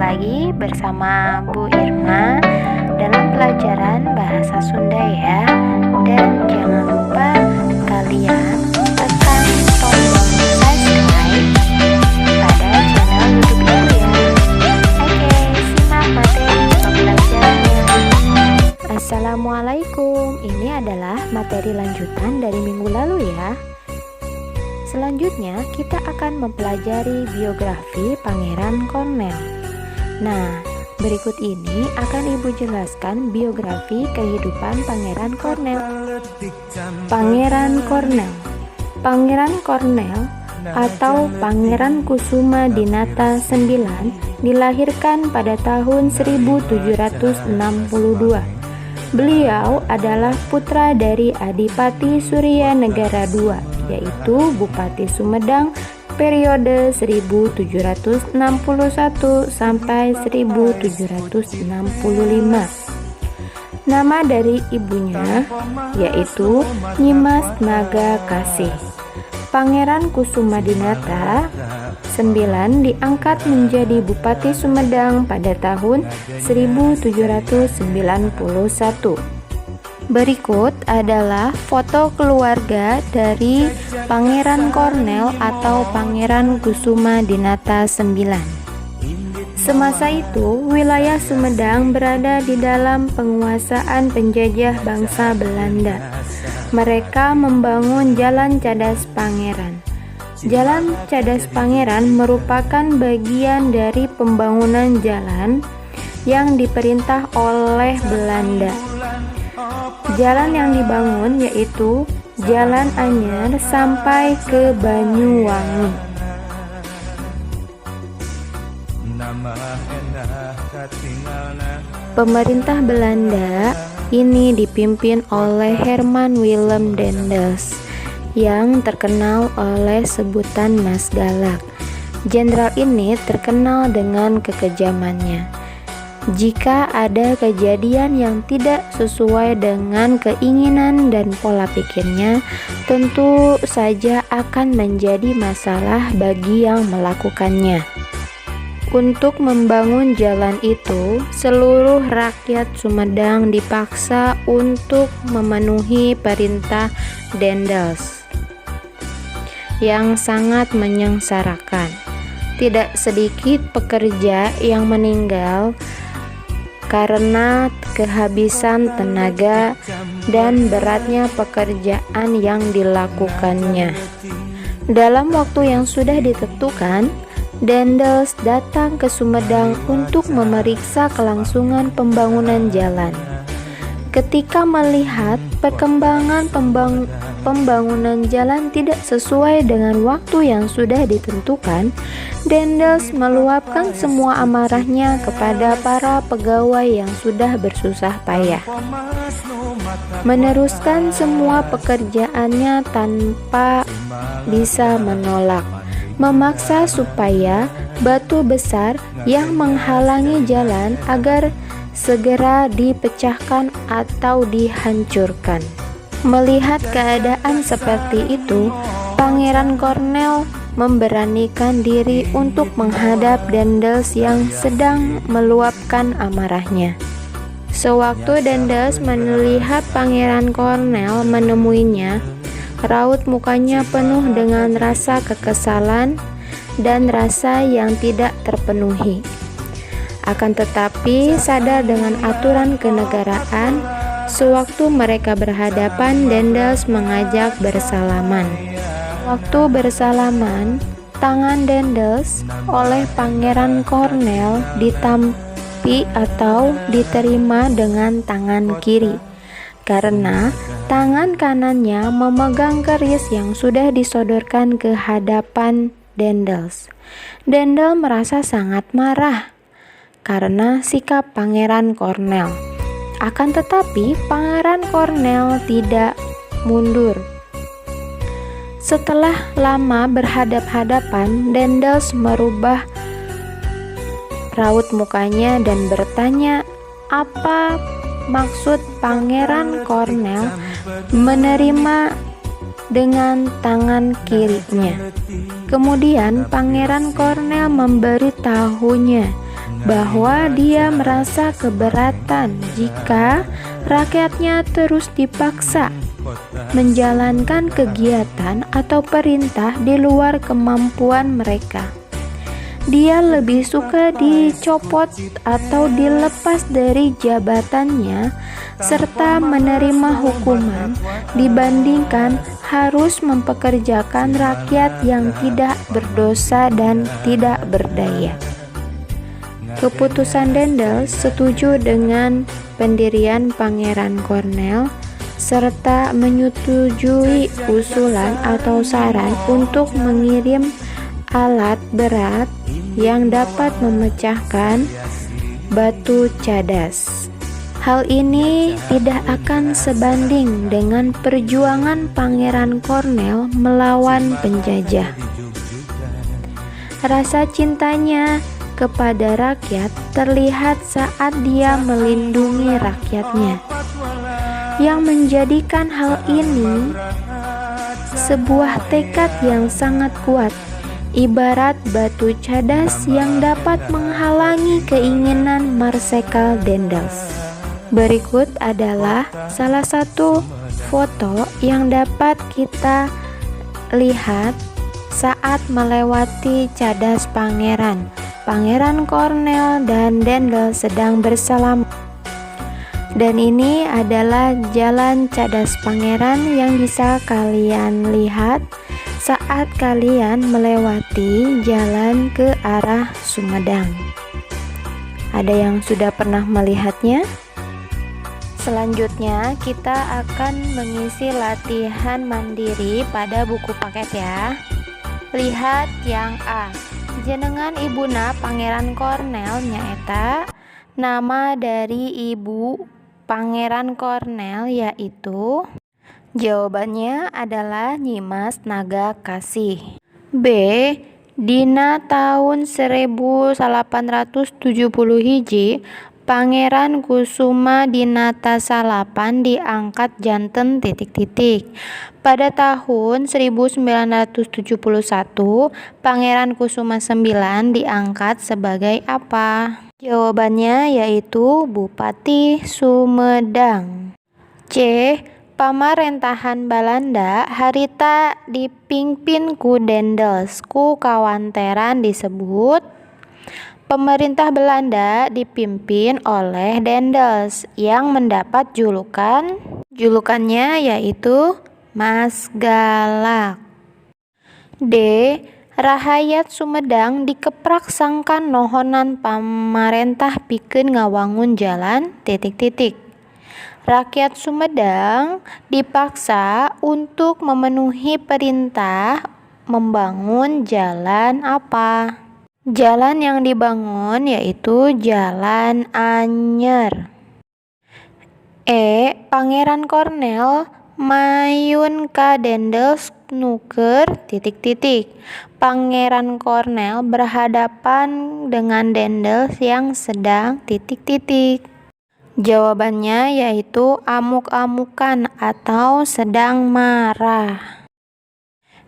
lagi bersama Bu Irma dalam pelajaran bahasa Sunda ya. Dan jangan lupa kalian tekan tombol subscribe pada channel YouTube ini ya. Oke, simak materi pembelajarannya. Assalamualaikum. Ini adalah materi lanjutan dari minggu lalu ya. Selanjutnya kita akan mempelajari biografi Pangeran Cornell. Nah, berikut ini akan Ibu jelaskan biografi kehidupan Pangeran Cornell. Pangeran Cornell. Pangeran Cornell atau Pangeran Kusuma Dinata IX dilahirkan pada tahun 1762. Beliau adalah putra dari Adipati Surya Negara II, yaitu Bupati Sumedang periode 1761 sampai 1765. Nama dari ibunya yaitu Nyimas Naga Kasih. Pangeran Kusuma Dinata IX diangkat menjadi Bupati Sumedang pada tahun 1791. Berikut adalah foto keluarga dari Pangeran Cornell atau Pangeran Kusuma Dinata IX. Semasa itu, wilayah Sumedang berada di dalam penguasaan penjajah bangsa Belanda. Mereka membangun Jalan Cadas Pangeran. Jalan Cadas Pangeran merupakan bagian dari pembangunan jalan yang diperintah oleh Belanda. Jalan yang dibangun yaitu Jalan Anyar sampai ke Banyuwangi. Pemerintah Belanda ini dipimpin oleh Herman Willem Daendels yang terkenal oleh sebutan Mas Galak. Jenderal ini terkenal dengan kekejamannya. Jika ada kejadian yang tidak sesuai dengan keinginan dan pola pikirnya, tentu saja akan menjadi masalah bagi yang melakukannya. Untuk membangun jalan itu, seluruh rakyat Sumedang dipaksa untuk memenuhi perintah Daendels yang sangat menyengsarakan. Tidak sedikit pekerja yang meninggal karena kehabisan tenaga dan beratnya pekerjaan yang dilakukannya. Dalam waktu yang sudah ditentukan, Daendels datang ke Sumedang untuk memeriksa kelangsungan pembangunan jalan. Ketika melihat perkembangan pembangunan jalan tidak sesuai dengan waktu yang sudah ditentukan, Daendels meluapkan semua amarahnya kepada para pegawai yang sudah bersusah payah, meneruskan semua pekerjaannya tanpa bisa menolak, memaksa supaya batu besar yang menghalangi jalan agar segera dipecahkan atau dihancurkan. Melihat keadaan seperti itu, Pangeran Cornell memberanikan diri untuk menghadap Daendels yang sedang meluapkan amarahnya. Sewaktu Daendels melihat Pangeran Cornell menemuinya, raut mukanya penuh dengan rasa kekesalan dan rasa yang tidak terpenuhi. Akan tetapi, sadar dengan aturan kenegaraan, sewaktu mereka berhadapan, Daendels mengajak bersalaman. Waktu bersalaman, tangan Daendels oleh Pangeran Cornell ditampi atau diterima dengan tangan kiri, karena tangan kanannya memegang keris yang sudah disodorkan ke hadapan Daendels. Daendels merasa sangat marah karena sikap Pangeran Cornell. Akan tetapi Pangeran Cornell tidak mundur. Setelah lama berhadap-hadapan, Daendels merubah raut mukanya dan bertanya apa maksud Pangeran Cornell menerima dengan tangan kirinya. Kemudian Pangeran Cornell memberitahunya bahwa dia merasa keberatan jika rakyatnya terus dipaksa menjalankan kegiatan atau perintah di luar kemampuan mereka. Dia lebih suka dicopot atau dilepas dari jabatannya serta menerima hukuman dibandingkan harus mempekerjakan rakyat yang tidak berdosa dan tidak berdaya. Keputusan Daendels setuju dengan pendirian Pangeran Cornell serta menyetujui usulan atau saran untuk mengirim alat berat yang dapat memecahkan batu cadas. Hal ini tidak akan sebanding dengan perjuangan Pangeran Cornell melawan penjajah. Rasa cintanya kepada rakyat terlihat saat dia melindungi rakyatnya, yang menjadikan hal ini sebuah tekad yang sangat kuat, ibarat batu cadas yang dapat menghalangi keinginan Marsekal Daendels. Berikut adalah salah satu foto yang dapat kita lihat saat melewati cadas Pangeran Cornell dan Daendels sedang bersalaman. Dan ini adalah jalan cadas Pangeran yang bisa kalian lihat saat kalian melewati jalan ke arah Sumedang. Ada yang sudah pernah melihatnya? Selanjutnya kita akan mengisi latihan mandiri pada buku paket ya. Lihat yang A. Jenengan ibuna Pangeran Cornell nyaeta nama dari ibu Pangeran Cornell yaitu. Jawabannya adalah Nyimas Nagakasih. B. Dina tahun 1870 hiji, Pangeran Kusuma Dinata Salapan diangkat janten ... Pada tahun 1971, Pangeran Kusuma IX diangkat sebagai apa? Jawabannya yaitu Bupati Sumedang. C. Pamarentahan Belanda harita dipimpin ku Daendels, ku kawanteran disebut. Pemerintah Belanda dipimpin oleh Daendels yang mendapat julukannya yaitu Mas Galak. D. Rahayat Sumedang dikeprak sangkan nohonan pamarentah pikeun ngawangun jalan ... Rakyat Sumedang dipaksa untuk memenuhi perintah membangun jalan apa? Jalan yang dibangun yaitu Jalan Anyer. E. Pangeran Cornell mayun ka Daendels nuker ... Pangeran Cornell berhadapan dengan Daendels yang sedang ... Jawabannya yaitu amuk-amukan atau sedang marah.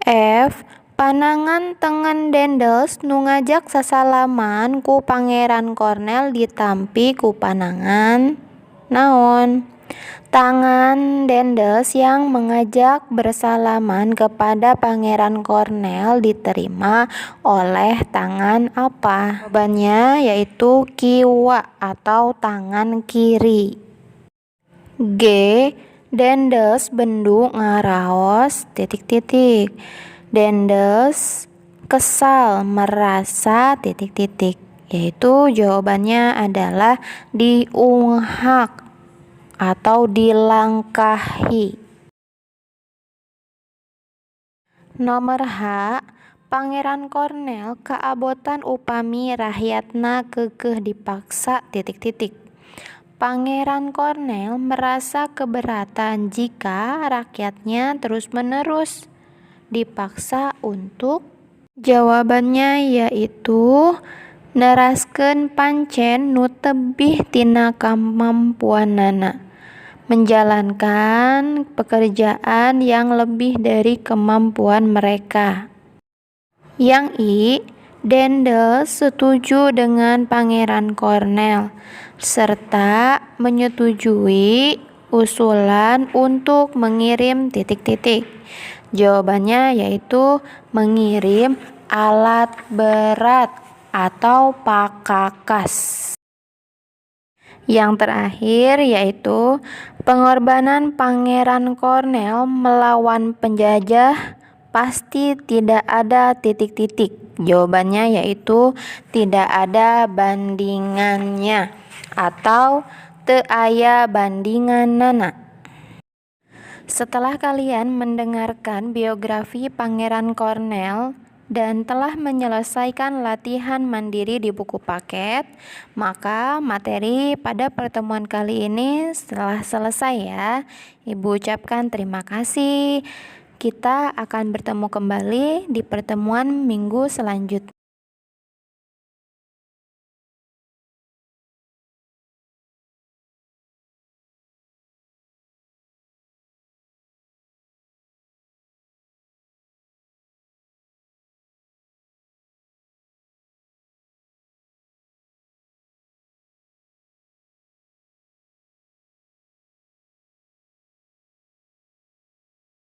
F. Panangan tengen Daendels nu ngajak sasalaman ku Pangeran Cornell ditampi ku panangan naon? Tangan Daendels yang mengajak bersalaman kepada Pangeran Cornell diterima oleh tangan apa? Jawabannya yaitu kiwa atau tangan kiri. G. Daendels bendu ngaraos ... Daendels kesal merasa ... yaitu jawabannya adalah diunghak atau dilangkahi. Nomor H. Pangeran Cornell kaabotan upami rakyatna keukeuh dipaksa ... Pangeran Cornell merasa keberatan jika rakyatnya terus-menerus dipaksa untuk. Jawabannya yaitu neraskeun pancen nu tebih tina kamampuanana, menjalankan pekerjaan yang lebih dari kemampuan mereka. Yang I. Dendel setuju dengan Pangeran Cornell serta menyetujui usulan untuk mengirim titik-titik. Jawabannya yaitu mengirim alat berat atau pakakas. Yang terakhir yaitu pengorbanan Pangeran Cornell melawan penjajah pasti tidak ada titik-titik. Jawabannya yaitu tidak ada bandingannya atau teu aya bandinganana. Setelah kalian mendengarkan biografi Pangeran Cornell dan telah menyelesaikan latihan mandiri di buku paket, maka materi pada pertemuan kali ini telah selesai ya. Ibu ucapkan terima kasih. Kita akan bertemu kembali di pertemuan minggu selanjutnya.